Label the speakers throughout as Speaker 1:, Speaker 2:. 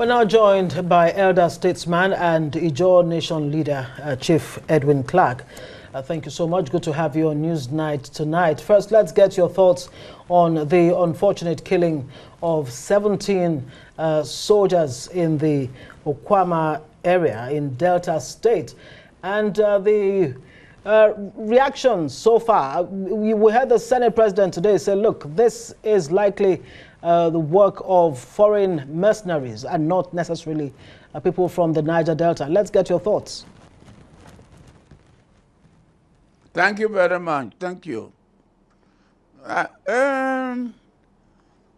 Speaker 1: We're now joined by Elder Statesman and Ijaw Nation leader, Chief Edwin Clark. Thank you so much. Good to have you on Newsnight tonight. First, let's get your thoughts on the unfortunate killing of 17 soldiers in the Okwama area in Delta State and the reactions so far. We heard the Senate President today say, look, this is likely the work of foreign mercenaries and not necessarily people from the Niger Delta. Let's get your thoughts.
Speaker 2: Thank you very much. Thank you.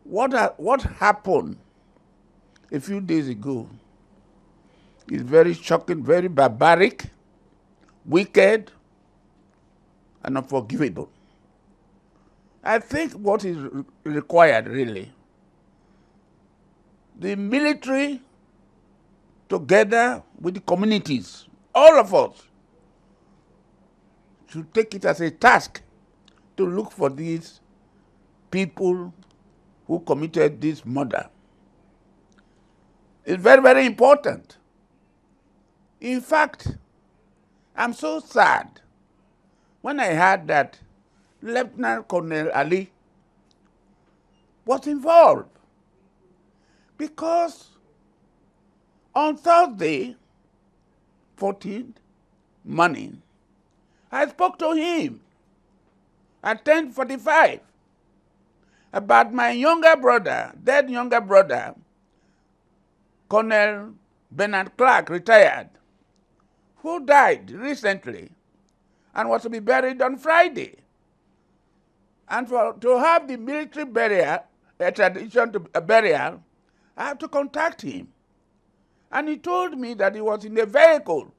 Speaker 2: What happened a few days ago is very shocking, very barbaric, wicked, and unforgivable. I think what is required, really, the military, together with the communities, all of us, should take it as a task to look for these people who committed this murder. It's very, very important. In fact, I'm so sad when I heard that Lieutenant Colonel Ali was involved, because on Thursday, 14th morning, I spoke to him at 10:45 about my younger brother, dead younger brother, Colonel Bernard Clark, retired, who died recently and was to be buried on Friday. And to have the military burial, a tradition to a burial, I have to contact him. And he told me that he was in a vehicle,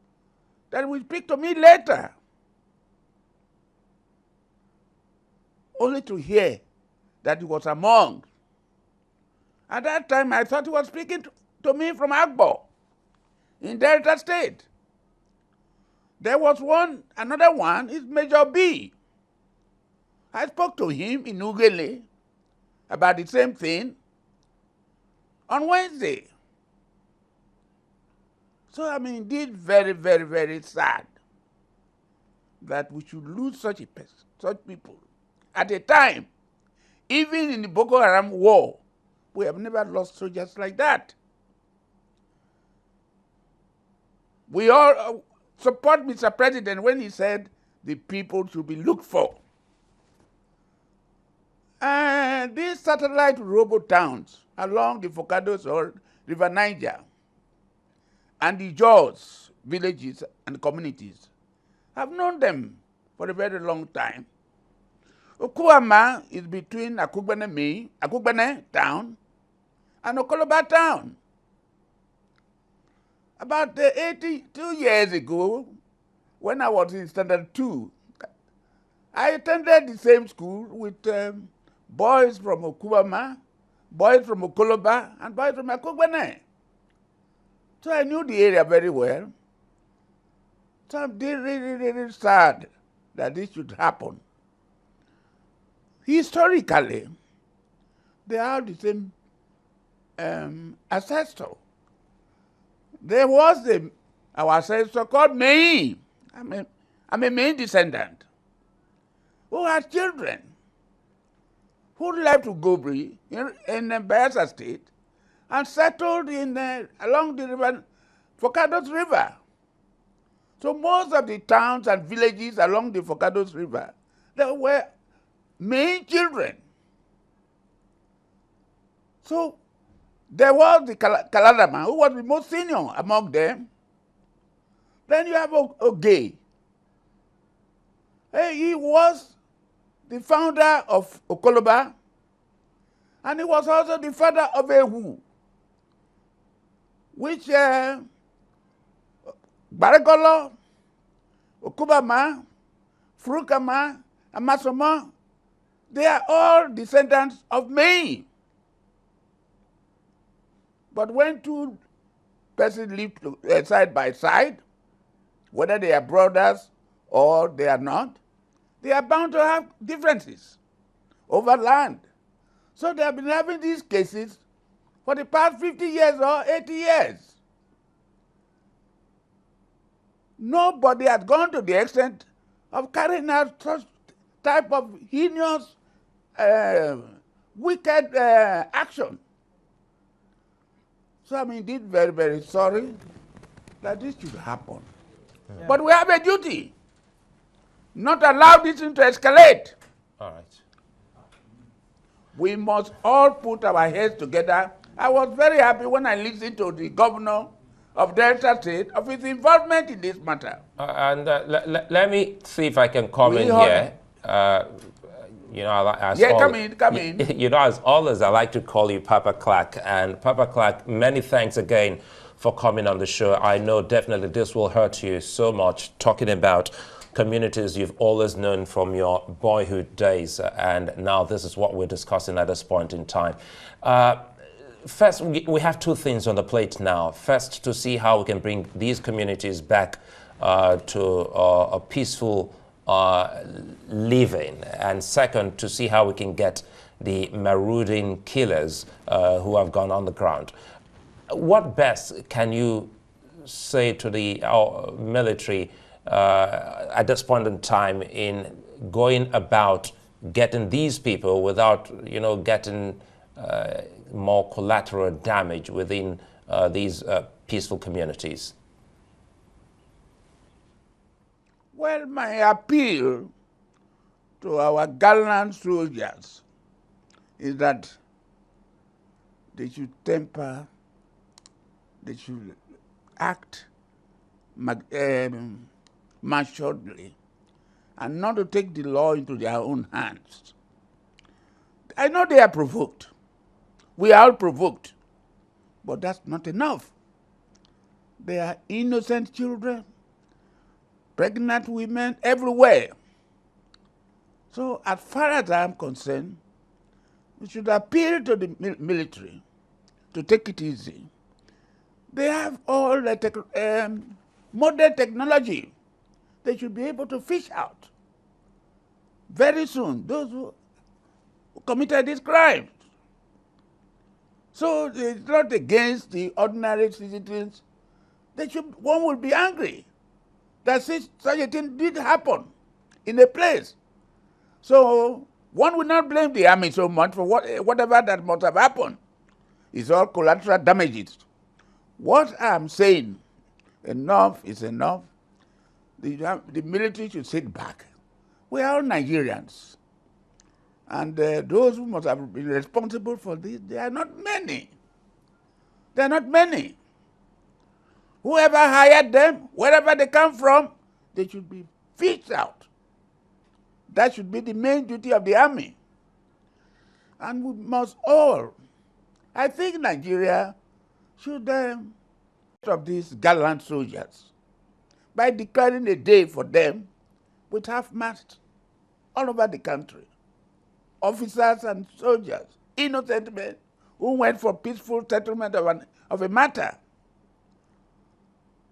Speaker 2: that he will speak to me later. Only to hear that he was among. At that time, I thought he was speaking to me from Ijaw in Delta State. There was another one is Major B. I spoke to him in Ugele about the same thing on Wednesday. So I'm indeed very, very, very sad that we should lose such people. At a time, even in the Boko Haram war, we have never lost soldiers like that. We all support Mr. President when he said the people should be looked for. And these satellite robo-towns along the Focados or River Niger and the Ijaws, villages and communities, have known them for a very long time. Okwama is between Akugbene town and Okoloba town. About 82 years ago, when I was in Standard 2, I attended the same school with boys from Okwama, boys from Okoloba, and boys from Akugbene. So I knew the area very well. So I'm really, really sad that this should happen. Historically, they are the same ancestor. There was our ancestor called Mei. I'm a Mei descendant who had children, who left Ugobri in Bayelsa State and settled along the river, Focados River. So most of the towns and villages along the Focados River, they were Mei children. So there was the Kaladama, who was the most senior among them. Then you have Oge. He was the founder of Okoloba, and he was also the father of Ehu, which Baregolo, Okubama, Frukama, and Masoma, they are all descendants of Mei. But when two persons live side by side, whether they are brothers or they are not, they are bound to have differences over land. So they have been having these cases for the past 50 years or 80 years. Nobody has gone to the extent of carrying out such type of heinous, wicked action. So I'm indeed very, very sorry that this should happen. Yeah. But we have a duty not allow this thing to escalate.
Speaker 3: All right.
Speaker 2: We must all put our heads together. I was very happy when I listened to the governor of Delta State of his involvement in this matter.
Speaker 3: Let me see if I can come in here. You know, as
Speaker 2: come in.
Speaker 3: You know, as always, I like to call you Papa Clark. And Papa Clark, many thanks again for coming on the show. I know definitely this will hurt you so much, talking about communities you've always known from your boyhood days. And now this is what we're discussing at this point in time. First, we have two things on the plate now. First, to see how we can bring these communities back to a peaceful living. And second, to see how we can get the marauding killers who have gone on the ground. What best can you say to the military at this point in time in going about getting these people without, you know, getting more collateral damage within these peaceful communities?
Speaker 2: Well, my appeal to our gallant soldiers is that they should temper, they should act maturely, and not to take the law into their own hands. I know they are provoked. We are all provoked. But that's not enough. They are innocent children, pregnant women everywhere. So as far as I'm concerned, we should appeal to the military to take it easy. They have all the modern technology. They should be able to fish out very soon those who committed these crimes. So it's not against the ordinary citizens. One will be angry that such a thing did happen in a place. So one will not blame the army so much for whatever that must have happened. It's all collateral damages. What I'm saying, enough is enough. The military should sit back. We are all Nigerians. And those who must have been responsible for this, they are not many. They are not many. Whoever hired them, wherever they come from, they should be fished out. That should be the main duty of the army. And we must all, I think Nigeria should of these gallant soldiers by declaring a day for them with half-mast all over the country. Officers and soldiers, innocent men who went for peaceful settlement of a matter.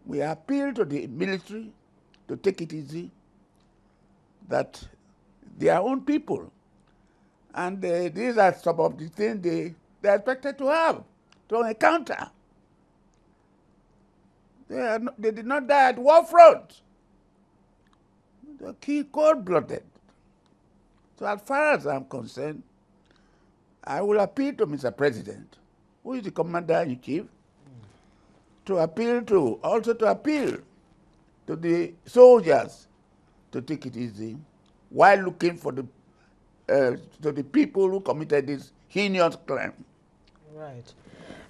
Speaker 2: We appeal to the military to take it easy, that they are own people. And these are some of the things they are expected to have, to encounter. They did not die at war front. They were killed cold-blooded. So as far as I'm concerned, I will appeal to Mr. President, who is the Commander-in-Chief, to appeal to the soldiers to take it easy while looking for the people who committed this heinous crime.
Speaker 1: Right.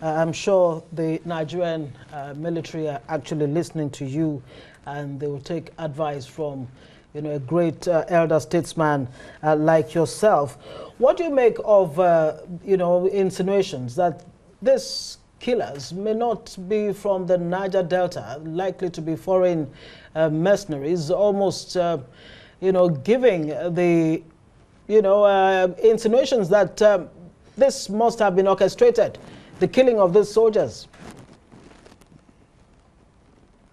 Speaker 1: I'm sure the Nigerian military are actually listening to you, and they will take advice from, you know, a great elder statesman like yourself. What do you make of, you know, insinuations that these killers may not be from the Niger Delta, likely to be foreign mercenaries, almost, you know, giving the, you know, insinuations that this must have been orchestrated, the killing of these soldiers?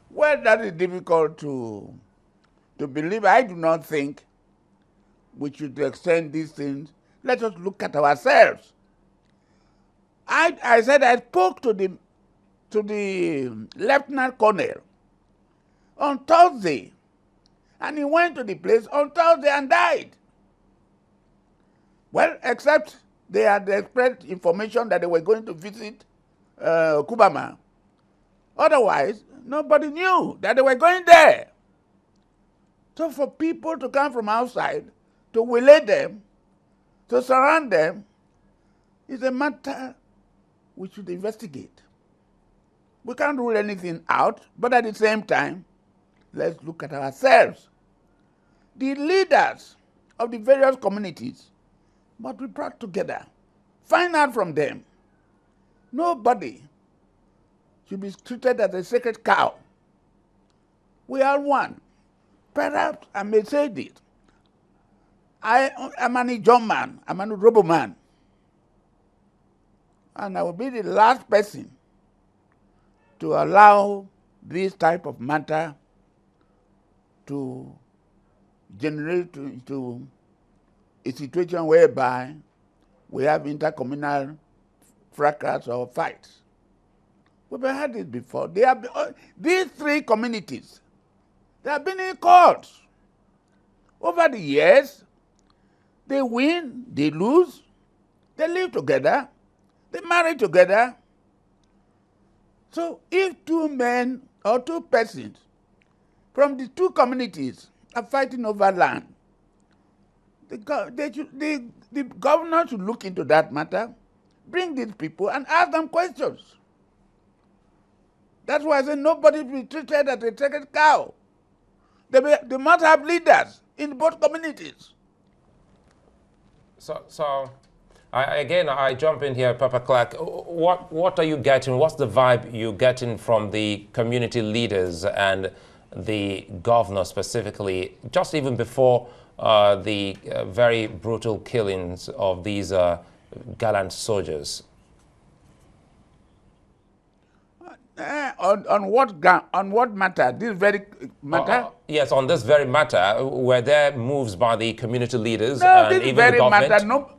Speaker 2: Well, that is difficult to believe. I do not think we should extend these things. Let us look at ourselves. I said I spoke to the lieutenant colonel on Thursday, and he went to the place on Thursday and died. Well, except they had expressed information that they were going to visit Kubama. Otherwise, nobody knew that they were going there. So for people to come from outside, to waylay them, to surround them, is a matter we should investigate. We can't rule anything out, but at the same time, let's look at ourselves. The leaders of the various communities must be brought together. Find out from them. Nobody should be treated as a sacred cow. We are one. Perhaps I may say this. I am an Ijaw man, I'm an Unforgivable man. And I will be the last person to allow this type of matter to generate into a situation whereby we have intercommunal fracas or fights. We've had this before. These three communities, they have been in court. Over the years, they win, they lose, they live together, they marry together. So if two men or two persons from the two communities are fighting over land, the governor should look into that matter, bring these people and ask them questions. That's why I say nobody will be treated as a sacred cow. They must have leaders in both communities.
Speaker 3: So I jump in here, Papa Clark. What are you getting? What's the vibe you're getting from the community leaders and the governor specifically, just even before the very brutal killings of these gallant soldiers?
Speaker 2: On what matter? This very matter?
Speaker 3: Yes, on this very matter, were there moves by the community leaders
Speaker 2: No,
Speaker 3: and
Speaker 2: this
Speaker 3: even
Speaker 2: very
Speaker 3: the government?
Speaker 2: matter. No,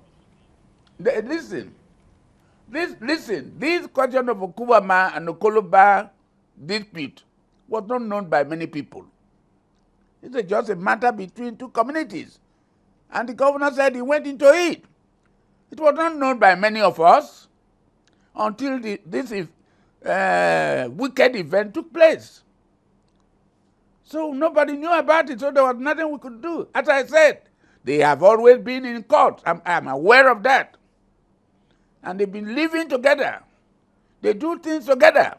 Speaker 2: listen. This question of Okubama and Okoloba dispute was not known by many people. It's just a matter between two communities, and the governor said he went into it. It was not known by many of us until this wicked event took place. So nobody knew about it, so there was nothing we could do. As I said, they have always been in court. I'm aware of that. And they've been living together. They do things together.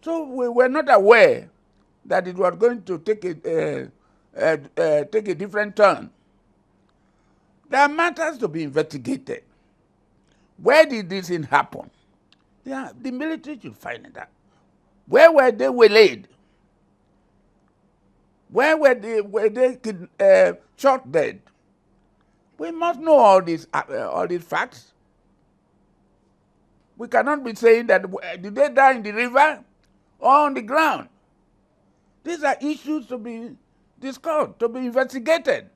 Speaker 2: So we were not aware that it was going to take a different turn. There are matters to be investigated. Where did this thing happen? The military should find it out. Where were they waylaid? Where were they shot dead? We must know all these facts. We cannot be saying that did they die in the river or on the ground. These are issues to be discussed, to be investigated.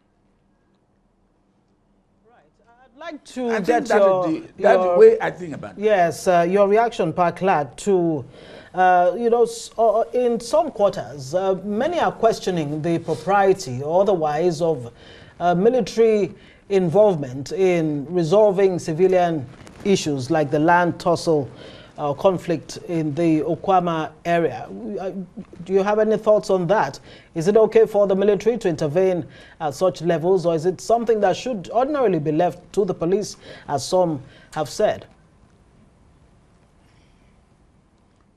Speaker 1: I'd like to
Speaker 2: I
Speaker 1: get
Speaker 2: think that's the way I think about it.
Speaker 1: Yes, your reaction, Pak Clark, to, in some quarters, many are questioning the propriety or otherwise of military involvement in resolving civilian issues like the land tussle conflict in the Okwama area. Do you have any thoughts on that? Is it okay for the military to intervene at such levels, or is it something that should ordinarily be left to the police, as some have said?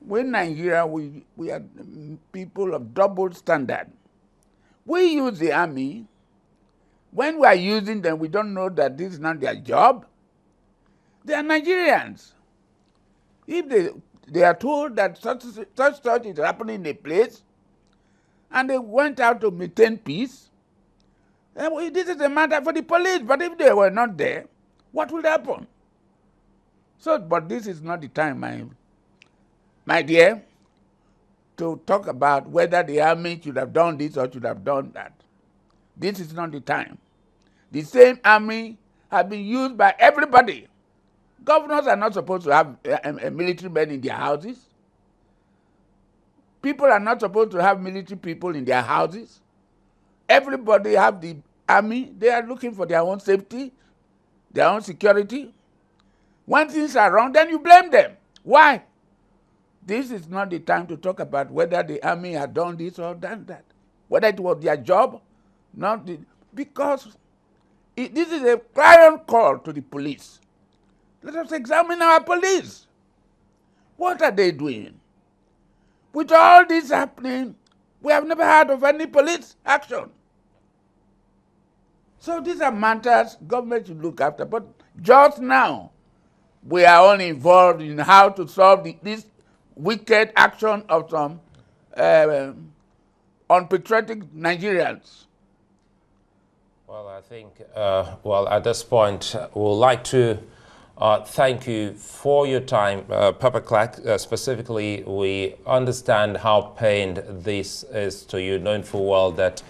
Speaker 2: We in Nigeria, we are people of double standard. We use the army. When we are using them, we don't know that this is not their job. They are Nigerians. If they are told that such is happening in a place, and they went out to maintain peace, this is a matter for the police. But if they were not there, what would happen? So, but this is not the time, my dear, to talk about whether the army should have done this or should have done that. This is not the time. The same army has been used by everybody Governors are not supposed to have military men in their houses. People are not supposed to have military people in their houses. Everybody have the army. They are looking for their own safety, their own security. When things are wrong, then you blame them. Why? This is not the time to talk about whether the army had done this or done that. Whether it was their job, because this is a clarion call to the police. Let us examine our police. What are they doing? With all this happening, we have never heard of any police action. So these are matters government should look after. But just now, we are all involved in how to solve this wicked action of some unpatriotic Nigerians.
Speaker 3: Well, I think, at this point, we would like to thank you for your time, Papa Clark. Specifically, we understand how pained this is to you, knowing full well that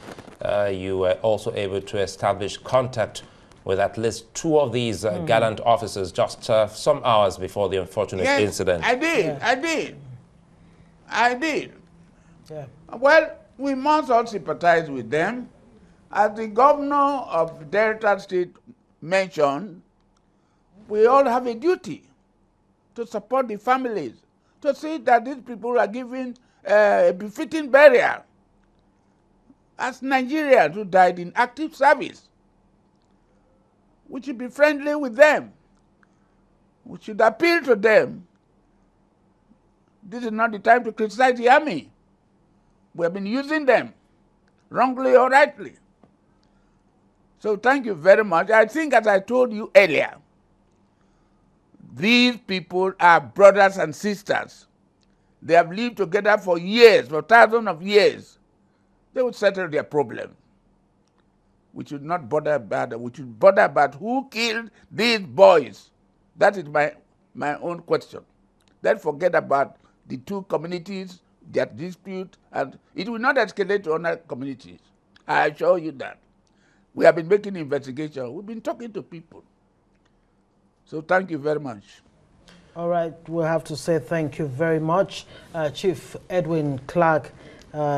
Speaker 3: you were also able to establish contact with at least two of these gallant officers just some hours before the unfortunate incident.
Speaker 2: I did. I did.
Speaker 1: Yeah.
Speaker 2: Well, we must all sympathize with them. As the governor of Delta State mentioned, we all have a duty to support the families, to see that these people are given a befitting burial as Nigerians who died in active service. We should be friendly with them. We should appeal to them. This is not the time to criticize the army. We have been using them, wrongly or rightly. So thank you very much. I think, as I told you earlier, these people are brothers and sisters. They have lived together for years, for thousands of years. They will settle their problem. We should not bother about it. We should bother about who killed these boys. That is my own question. Let's forget about the two communities, their dispute, and it will not escalate to other communities. I assure you that. We have been making investigations. We've been talking to people. So thank you very much.
Speaker 1: All right, we'll have to say thank you very much. Chief Edwin Clark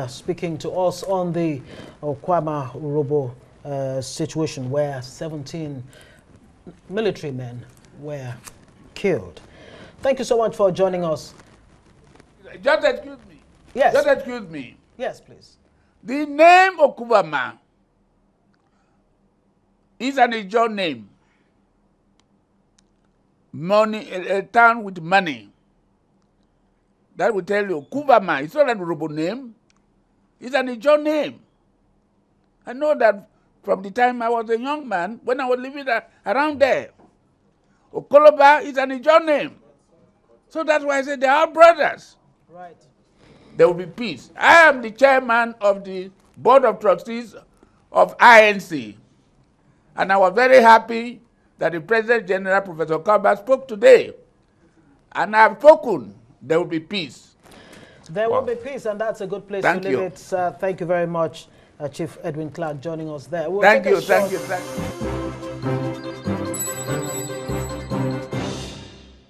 Speaker 1: speaking to us on the Kwama Urobo situation where 17 military men were killed. Thank you so much for joining us.
Speaker 2: Just excuse me.
Speaker 1: Yes.
Speaker 2: Just excuse me.
Speaker 1: Yes, please.
Speaker 2: The name Okubama is an Ijaw name. Money, a town with money. That will tell you, Kubama, it's not an Urobo name. It's an Ijaw name. I know that from the time I was a young man, when I was living around there. Okoloba is an Ijaw name. So that's why I said they are brothers.
Speaker 1: Right.
Speaker 2: There will be peace. I am the chairman of the Board of Trustees of INC. And I was very happy that the President General, Professor Kaba, spoke today. And I have spoken. There will be peace.
Speaker 1: There will be peace, and that's a good place to leave it. Thank you very much, Chief Edwin Clark, joining us there. We'll
Speaker 2: thank you.